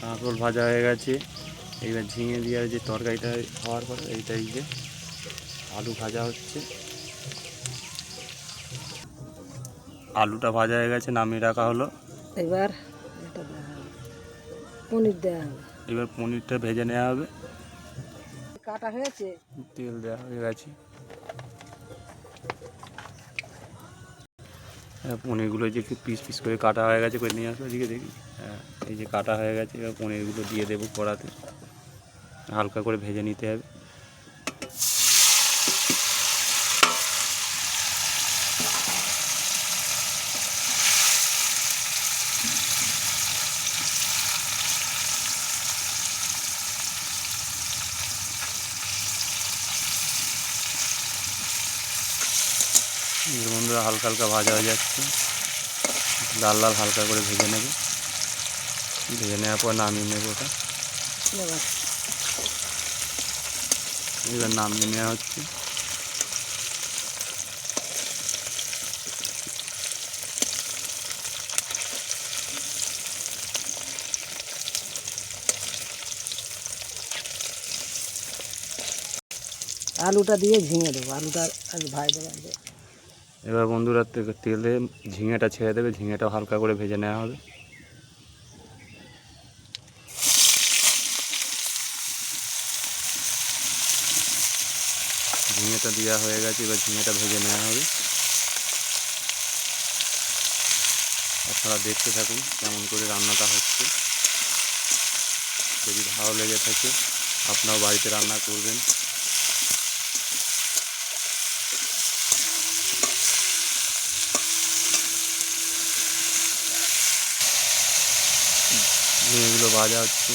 কাঁকরোল ভাজা হয়ে গেছে। এইবার ঝিঙে দিয়ে যে তরকারিটা হওয়ার পরে এইটাই যে আলু ভাজা হচ্ছে। আলুটা ভাজা হয়ে গেছে, নামিয়ে রাখা হলো। এবার এটা দেওয়া হবে, পনির দেওয়া হবে। এবার পনিরটা ভেজে নেওয়া হবে। কাটা হয়েছে, তেল দেওয়া হয়ে গেছে। পনিরগুলো যে একটু পিস পিস করে কাটা হয়ে গেছে, করে নিয়ে আসবো এদিকে দেখি। হ্যাঁ, এই যে কাটা হয়ে গেছে। এবার পনিরগুলো দিয়ে দেবো কড়াতে, হালকা করে ভেজে নিতে হবে। এর বন্ধুরা হালকা হালকা ভাজা হয়ে যাচ্ছে, লাল লাল হালকা করে ভেজে নেবে। ভেজে নেওয়ার পর নামিয়ে নেবো ওটা। এবার নামিয়ে নেওয়া হচ্ছে। আলুটা দিয়ে ঝিঙে দেবো, আলুটা আজ ভাই দেবো। এবার বন্ধুরা তেলে ঝিঙেটা ছেড়ে দেবে, ঝিঙেটাও হালকা করে ভেজে নেওয়া হবে। ঝিঙেটা দেওয়া হয়ে গেছে, এবার ঝিঙেটা ভেজে নেওয়া হবে। আপনারা দেখতে থাকুন কেমন করে রান্নাটা হচ্ছে। যদি ভালো লেগে থাকে আপনারাও বাড়িতে রান্না করবেন। ঝিঙেগুলো ভাজা হচ্ছে,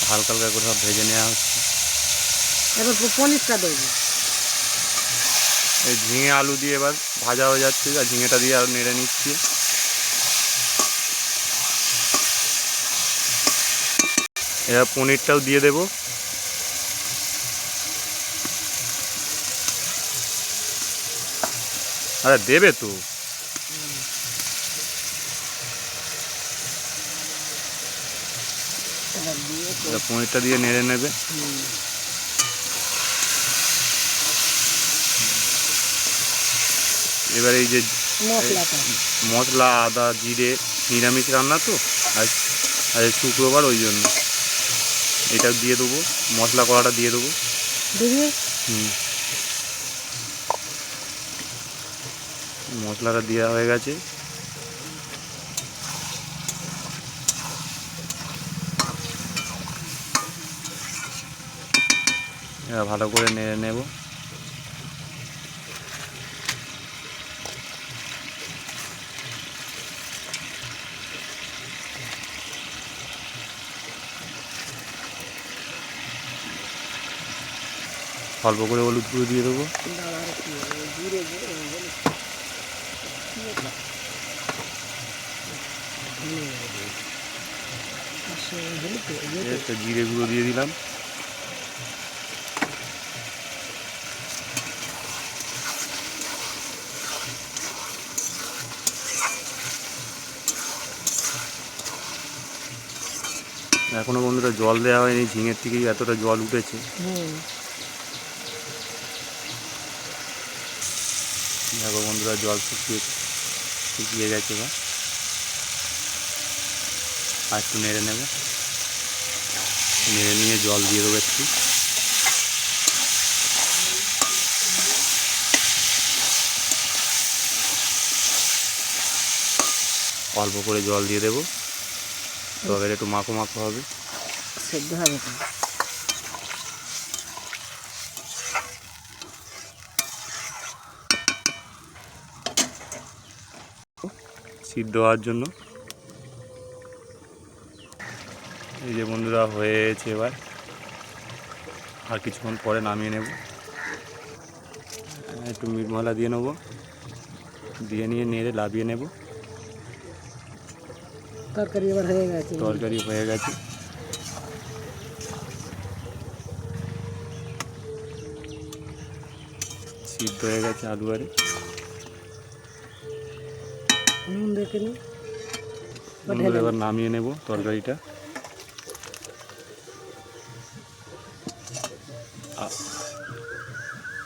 হালকা হালকা করে সব ভেজে নেওয়া হচ্ছে। এবার পনিরটা দেবো। এই ঝিঙে আলু দিয়ে এবার ভাজা হয়ে যাচ্ছে, আর ঝিঙেটা দিয়ে আরও নেড়ে নিচ্ছি। এবার পনিরটাও দিয়ে দেবো। আরে দেবে তো। পনিরটা দিয়ে নেড়ে নেবে। এবার এই যে মশলা, আদা জিরে, নিরামিষ রান্না তো আজ শুক্রবার, ওই জন্য এটা দিয়ে দেবো। মশলা কড়াটা দিয়ে দেবো। মশলাটা দেওয়া হয়ে গেছে। এবার ভালো করে নেড়ে নেব। অল্প করে হলুদ গুঁড়ো দিয়ে দেবো। জিরে গুঁড়ো দিয়ে দিলাম। এখনো বন্ধুরা জল দেওয়া হয়নি, ঝিঙের থেকেই এতটা জল উঠেছে। দেখো বন্ধুরা জল শুকিয়ে গেছে। বা আর একটু নেড়ে নেবে, নেড়ে নিয়ে জল দিয়ে দেবো একটু। অল্প করে জল দিয়ে দেবো, তবে একটু মাখো মাখো হবে, সেদ্ধ হবে। সিদ্ধ হওয়ার জন্য। এই যে বন্ধুরা হয়েছে, এবার আর কিছুক্ষণ পরে নামিয়ে নেব। একটু মিট মশলা দিয়ে নেবো, দিয়ে নিয়ে নেড়ে লাভিয়ে নেব। তরকারি এবার হয়ে গেছে। তরকারি হয়ে গেছে। সিদ্ধ হয়ে গেছে আলু। আরে নুন দেখে নি, বন্ধুরা এবার নামিয়ে নেব তরকারিটা।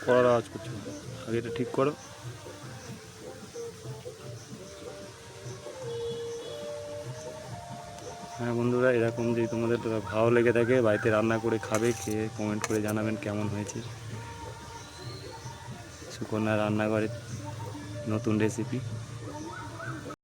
করার আওয়াজ করছে, আগে এটা ঠিক করো। হ্যাঁ বন্ধুরা, এরকম যদি তোমাদের ভালো লেগে থাকে বাড়িতে রান্না করে খাবে, খেয়ে কমেন্ট করে জানাবেন কেমন হয়েছে। সুকন্যা রান্নাঘরের নতুন রেসিপি।